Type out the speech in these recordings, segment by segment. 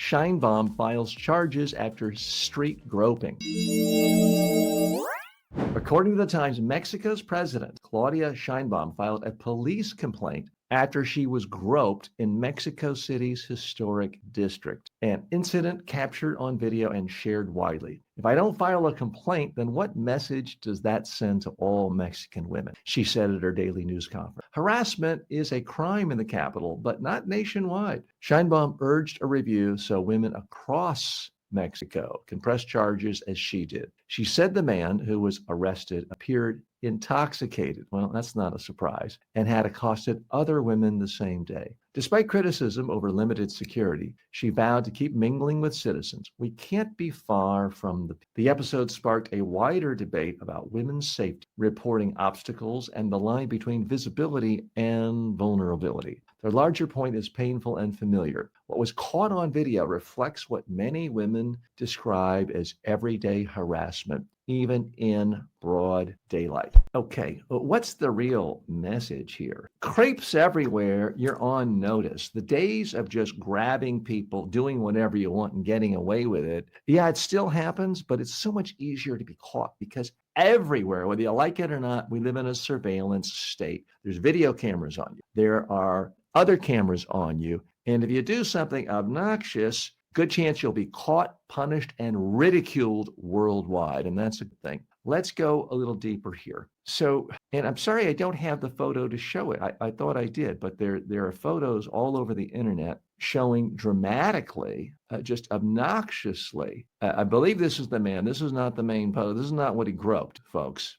Sheinbaum files charges after street groping. According to the Times, Mexico's President Claudia Sheinbaum filed a police complaint after she was groped in Mexico City's historic district, an incident captured on video and shared widely. If I don't file a complaint, then what message does that send to all Mexican women? She said at her daily news conference. Harassment is a crime in the capital, but not nationwide. Sheinbaum urged a review so women across Mexico can press charges as she did. She said the man who was arrested appeared intoxicated. Well, that's not a surprise, and had accosted other women the same day. Despite criticism over limited security, she vowed to keep mingling with citizens. We can't be far from the episode sparked a wider debate about women's safety, reporting obstacles, and the line between visibility and vulnerability. The larger point is painful and familiar. What was caught on video reflects what many women describe as everyday harassment, even in broad daylight. Okay, what's the real message here? Crepes everywhere, you're on notice. The days of just grabbing people, doing whatever you want and getting away with it, yeah, it still happens, but it's so much easier to be caught because everywhere, whether you like it or not, we live in a surveillance state. There's video cameras on you. There are other cameras on you. And if you do something obnoxious, good chance you'll be caught, punished, and ridiculed worldwide. And that's a good thing. Let's go a little deeper here. So, and I'm sorry I don't have the photo to show it. I thought I did, but there are photos all over the internet showing dramatically, just obnoxiously. I believe this is the man. This is not the main photo. This is not what he groped, folks.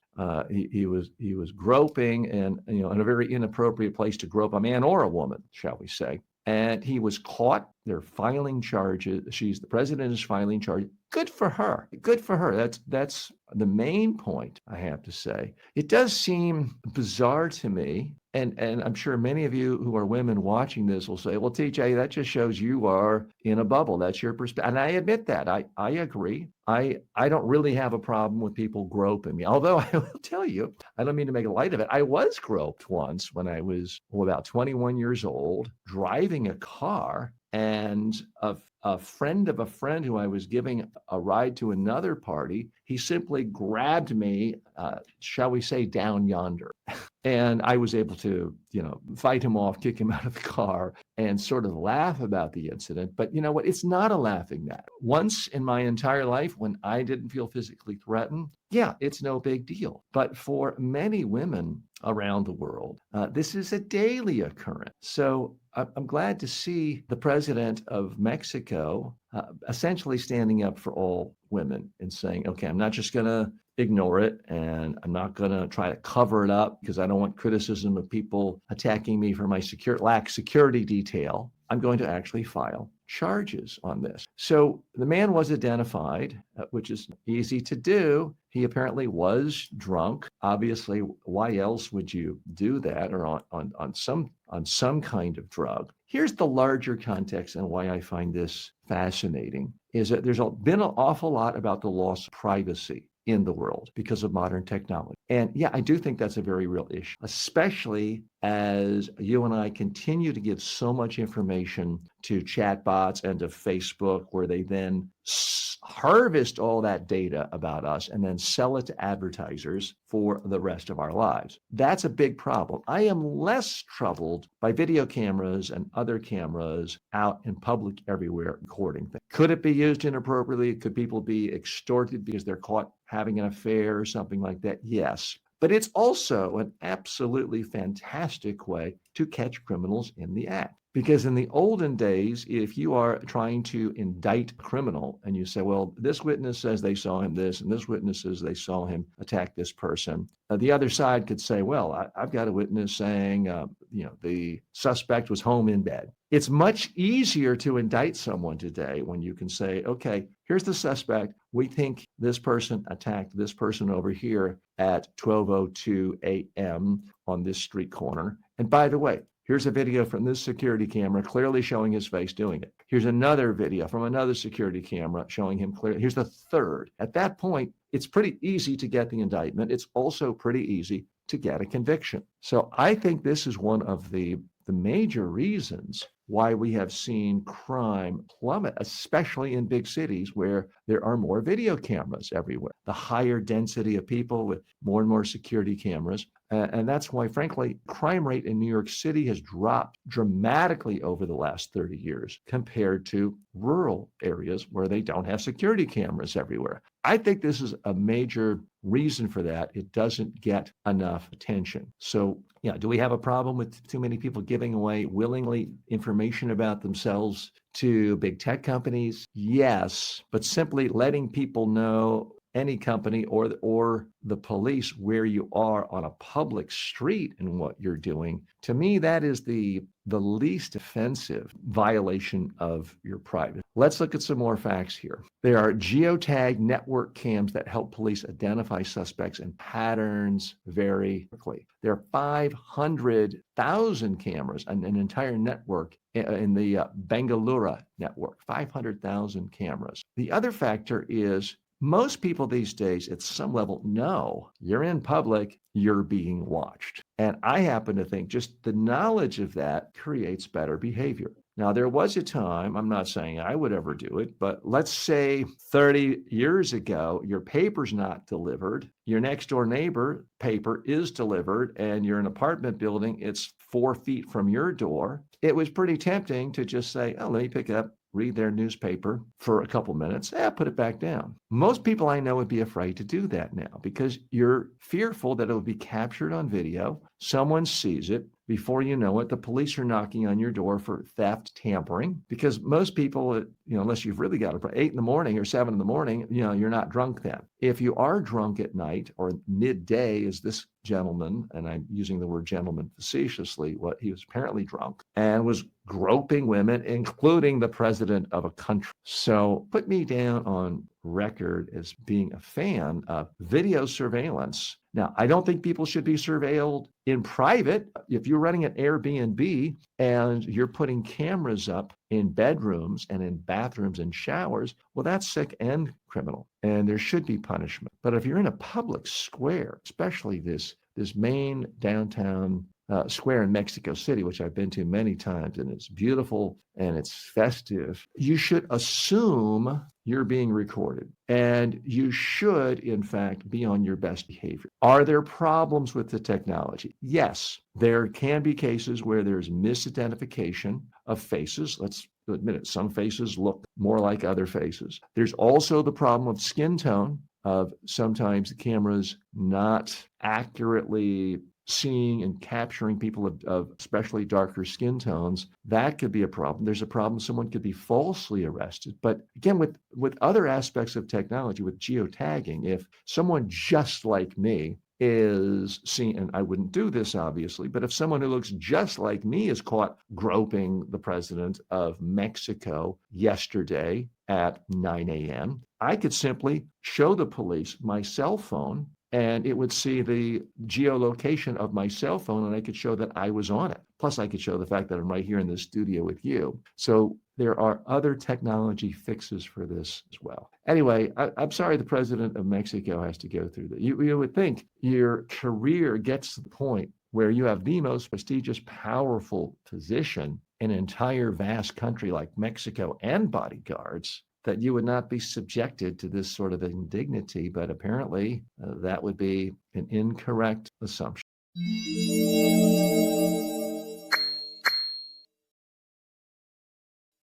He was groping and in a very inappropriate place to grope a man or a woman, shall we say. And he was caught. They're filing charges. The president is filing charges. Good for her. Good for her. That's the main point, I have to say. It does seem bizarre to me, and I'm sure many of you who are women watching this will say, well, TJ, that just shows you are in a bubble. That's your perspective. And I admit that. I agree. I don't really have a problem with people groping me. Although I will tell you, I don't mean to make light of it. I was groped once when I was about 21 years old, driving a car, and a friend of a friend who I was giving a ride to another party, he simply grabbed me, shall we say, down yonder. And I was able to, fight him off, kick him out of the car, and sort of laugh about the incident. But you know what? It's not a laughing matter. Once in my entire life, when I didn't feel physically threatened, yeah, it's no big deal. But for many women around the world, this is a daily occurrence. So I'm glad to see the president of Mexico essentially standing up for all women and saying, okay, I'm not just going to ignore it, and I'm not going to try to cover it up because I don't want criticism of people attacking me for my lack security detail. I'm going to actually file charges on this. So the man was identified, which is easy to do. He apparently was drunk. Obviously, why else would you do that, or on some kind of drug? Here's the larger context and why I find this fascinating, is that there's been an awful lot about the loss of privacy in the world because of modern technology. And yeah, I do think that's a very real issue, especially as you and I continue to give so much information to chatbots and to Facebook, where they then harvest all that data about us and then sell it to advertisers for the rest of our lives. That's a big problem. I am less troubled by video cameras and other cameras out in public everywhere recording things. Could it be used inappropriately? Could people be extorted because they're caught having an affair or something like that? Yes. But it's also an absolutely fantastic way to catch criminals in the act. Because in the olden days, if you are trying to indict a criminal and you say, well, this witness says they saw him this, and this witness says they saw him attack this person, the other side could say, well, I've got a witness saying, the suspect was home in bed. It's much easier to indict someone today when you can say, okay, here's the suspect. We think this person attacked this person over here at 12:02 a.m. on this street corner. And by the way, here's a video from this security camera clearly showing his face doing it. Here's another video from another security camera showing him clearly. Here's the third. At that point, it's pretty easy to get the indictment. It's also pretty easy to get a conviction. So I think this is one of the major reasons why we have seen crime plummet, especially in big cities where there are more video cameras everywhere. The higher density of people with more and more security cameras. And that's why, frankly, crime rate in New York City has dropped dramatically over the last 30 years compared to rural areas where they don't have security cameras everywhere. I think this is a major reason for that. It doesn't get enough attention. So, yeah, do we have a problem with too many people giving away willingly information about themselves to big tech companies? Yes, but simply letting people know, any company or the police, where you are on a public street and what you're doing, to me that is the least offensive violation of your privacy. Let's look at some more facts here. There are geotag network cams that help police identify suspects, and patterns very quickly. There are 500,000 cameras, an entire network in the Bengaluru network, 500,000 cameras. The other factor is most people these days at some level know you're in public, you're being watched. And I happen to think just the knowledge of that creates better behavior. Now, there was a time, I'm not saying I would ever do it, but let's say 30 years ago, your paper's not delivered, your next door neighbor paper is delivered, and you're in an apartment building, it's 4 feet from your door. It was pretty tempting to just say, oh, let me pick it up, read their newspaper for a couple minutes, put it back down. Most people I know would be afraid to do that now because you're fearful that it will be captured on video. Someone sees it. Before you know it, the police are knocking on your door for theft, tampering, because most people, unless you've really got it, 8 in the morning or 7 in the morning, you're not drunk then. If you are drunk at night or midday, as this gentleman, and I'm using the word gentleman facetiously, he was apparently drunk and was groping women, including the president of a country. So put me down on record as being a fan of video surveillance. Now, I don't think people should be surveilled in private. If you're running an Airbnb and you're putting cameras up in bedrooms and in bathrooms and showers, well, that's sick and criminal, and there should be punishment. But if you're in a public square, especially this main downtown square in Mexico City, which I've been to many times, and it's beautiful and it's festive, you should assume you're being recorded, and you should, in fact, be on your best behavior. Are there problems with the technology? Yes, there can be cases where there's misidentification of faces. Let's admit it. Some faces look more like other faces. There's also the problem of skin tone, of sometimes the cameras not accurately seeing and capturing people of especially darker skin tones. That could be a problem. There's a problem. Someone could be falsely arrested. But again, with other aspects of technology, with geotagging, if someone just like me is seen, and I wouldn't do this obviously, but if someone who looks just like me is caught groping the president of Mexico yesterday at 9 a.m., I could simply show the police my cell phone, and it would see the geolocation of my cell phone, and I could show that I was on it. Plus, I could show the fact that I'm right here in the studio with you. So there are other technology fixes for this as well. Anyway, I'm sorry the president of Mexico has to go through that. You would think your career gets to the point where you have the most prestigious, powerful position in an entire vast country like Mexico and bodyguards, that you would not be subjected to this sort of indignity, but apparently that would be an incorrect assumption.